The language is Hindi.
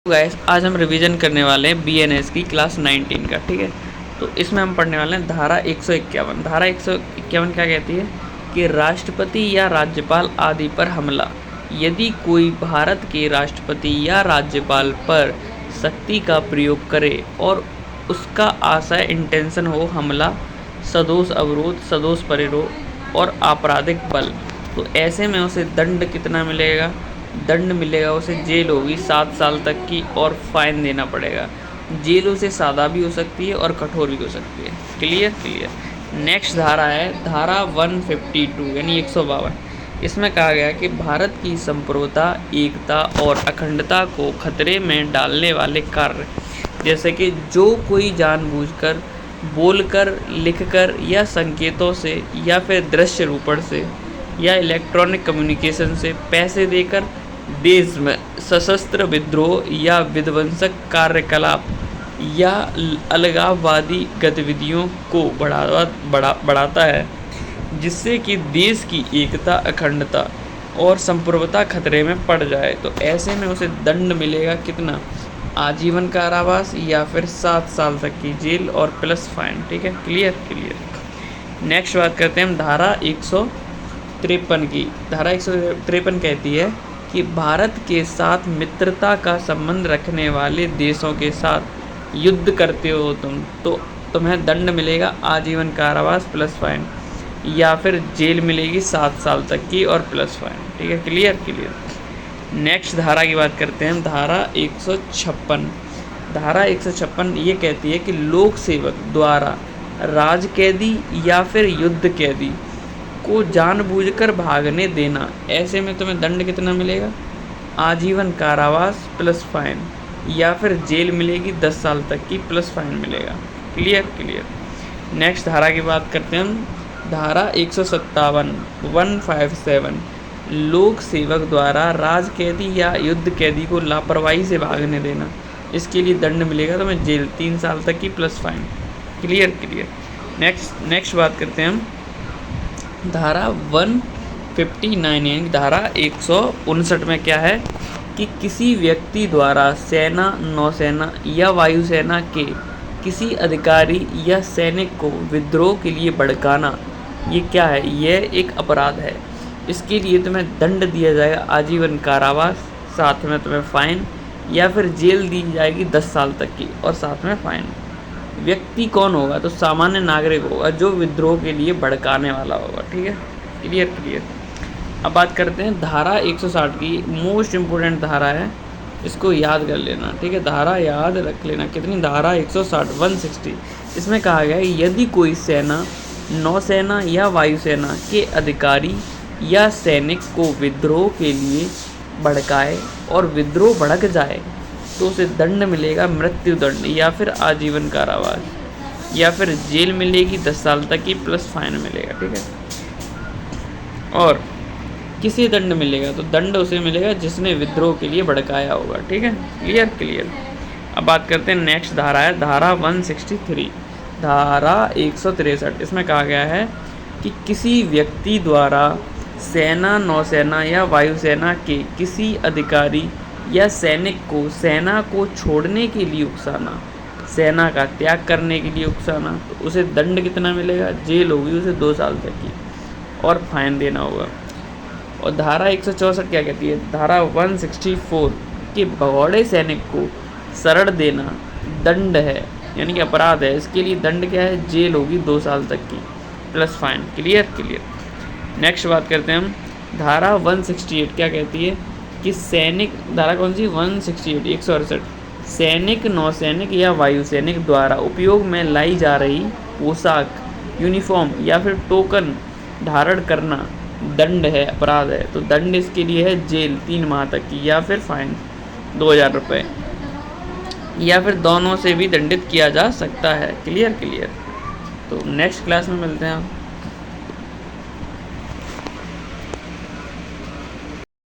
गाइस आज हम रिवीजन करने वाले हैं बीएनएस की क्लास 19 का। ठीक है, तो इसमें हम पढ़ने वाले हैं धारा 151। धारा 151 क्या कहती है कि राष्ट्रपति या राज्यपाल आदि पर हमला। यदि कोई भारत के राष्ट्रपति या राज्यपाल पर शक्ति का प्रयोग करे और उसका आशय इंटेंशन हो हमला, सदोष अवरोध, सदोष परिरोध और आपराधिक बल, तो ऐसे में उसे दंड कितना मिलेगा? दंड मिलेगा उसे, जेल होगी 7 साल तक की और फाइन देना पड़ेगा। जेल उसे सादा भी हो सकती है और कठोर भी हो सकती है। क्लियर। नेक्स्ट धारा है धारा 152 यानी 152। इसमें कहा गया कि भारत की संप्रभुता, एकता और अखंडता को खतरे में डालने वाले कार्य, जैसे कि जो कोई जानबूझकर, बोलकर, लिखकर या संकेतों से या फिर दृश्य रूपण से या इलेक्ट्रॉनिक कम्युनिकेशन से पैसे देकर देश में सशस्त्र विद्रोह या विध्वंसक कार्यकलाप या अलगाववादी गतिविधियों को बढ़ाता है, जिससे कि देश की एकता, अखंडता और संप्रभुता खतरे में पड़ जाए, तो ऐसे में उसे दंड मिलेगा कितना? आजीवन कारावास या फिर 7 साल तक की जेल और प्लस फाइन। ठीक है, क्लियर। नेक्स्ट बात करते हैं हम धारा 153 की। धारा 153 कहती है कि भारत के साथ मित्रता का संबंध रखने वाले देशों के साथ युद्ध करते हो तो तुम्हें दंड मिलेगा आजीवन कारावास प्लस फाइन या फिर जेल मिलेगी 7 साल तक की और प्लस फाइन। ठीक है, क्लियर। नेक्स्ट धारा की बात करते हैं हम धारा 156। धारा 156 ये कहती है कि लोक सेवक द्वारा राज कैदी या फिर युद्ध कैदी को जानबूझकर भागने देना, ऐसे में तुम्हें दंड कितना मिलेगा? आजीवन कारावास प्लस फाइन या फिर जेल मिलेगी 10 साल तक की प्लस फाइन मिलेगा। क्लियर। नेक्स्ट धारा की बात करते हैं हम धारा 157 लोक सेवक द्वारा राज कैदी या युद्ध कैदी को लापरवाही से भागने देना, इसके लिए दंड मिलेगा तुम्हें जेल 3 साल तक की प्लस फाइन। क्लियर। नेक्स्ट बात करते हैं हम धारा 159 यानी धारा 159 में क्या है कि किसी व्यक्ति द्वारा सेना, नौसेना या वायुसेना के किसी अधिकारी या सैनिक को विद्रोह के लिए भड़काना, ये क्या है? यह एक अपराध है। इसके लिए तुम्हें दंड दिया जाएगा आजीवन कारावास, साथ में तुम्हें फाइन या फिर जेल दी जाएगी 10 साल तक की और साथ में फाइन। व्यक्ति कौन होगा? तो सामान्य नागरिक होगा जो विद्रोह के लिए भड़काने वाला होगा। ठीक है, क्लियर। अब बात करते हैं धारा 160 की। मोस्ट इम्पोर्टेंट धारा है, इसको याद कर लेना। ठीक है, धारा याद रख लेना। कितनी? धारा 160। इसमें कहा गया है यदि कोई सेना, नौसेना या वायुसेना के अधिकारी या सैनिक को विद्रोह के लिए भड़काए और विद्रोह भड़क जाए, तो उसे दंड मिलेगा मृत्यु दंड या फिर आजीवन कारावास या फिर जेल मिलेगी 10 साल तक की प्लस फाइन मिलेगा। ठीक है, और किसे दंड मिलेगा? तो दंड उसे मिलेगा जिसने विद्रोह के लिए भड़काया होगा। ठीक है, क्लियर। अब बात करते हैं नेक्स्ट धारा है धारा 163। धारा 163 इसमें कहा गया है कि किसी व्यक्ति द्वारा सेना, नौसेना या वायुसेना के किसी अधिकारी या सैनिक को सेना को छोड़ने के लिए उकसाना, सेना का त्याग करने के लिए उकसाना, तो उसे दंड कितना मिलेगा? जेल होगी उसे 2 साल तक की और फाइन देना होगा। और धारा 164 क्या कहती है? धारा 164 कि भगौड़े सैनिक को शरण देना दंड है, यानी कि अपराध है। इसके लिए दंड क्या है? जेल होगी 2 साल तक की प्लस फाइन। क्लियर। नेक्स्ट बात करते हैं हम धारा 168 क्या कहती है कि सैनिक, धारा कौन सी? 168 सैनिक, नौसैनिक या वायुसैनिक द्वारा उपयोग में लाई जा रही पोशाक, यूनिफॉर्म या फिर टोकन धारण करना दंड है, अपराध है। तो दंड इसके लिए है जेल 3 माह तक की या फिर फाइन 2000 रुपये या फिर दोनों से भी दंडित किया जा सकता है। क्लियर। तो नेक्स्ट क्लास में मिलते हैं।